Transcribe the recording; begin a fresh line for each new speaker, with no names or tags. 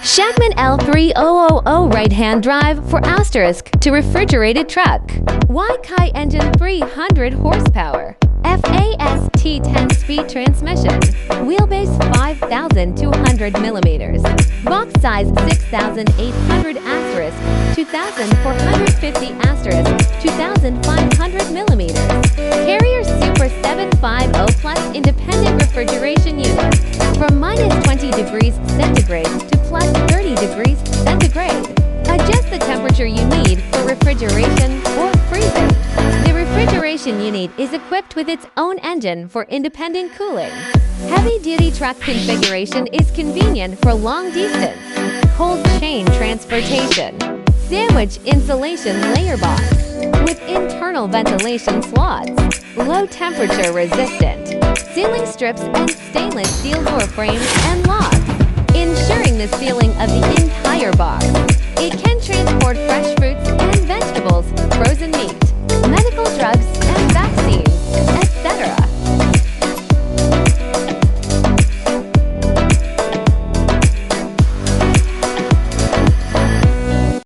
Shagman L3000 right-hand drive for asterisk to refrigerated truck. Y-Kai engine 300 horsepower. FAST 10-speed transmission. Wheelbase 5,200 millimeters. Box size 6,800 asterisk 2,450 asterisk 2,500 millimeters. Carrier Super 750 Plus independent refrigeration unit from -20 degrees centigrade to +30 degrees centigrade. Adjust the temperature you need for refrigeration or freezing. The refrigeration unit is equipped with its own engine for independent cooling. Heavy-duty truck configuration is convenient for long distance. Cold chain transportation. Sandwich insulation layer box with internal ventilation slots. Low temperature resistant. Ceiling strips and stainless steel door frames and locks, ensuring the sealing of the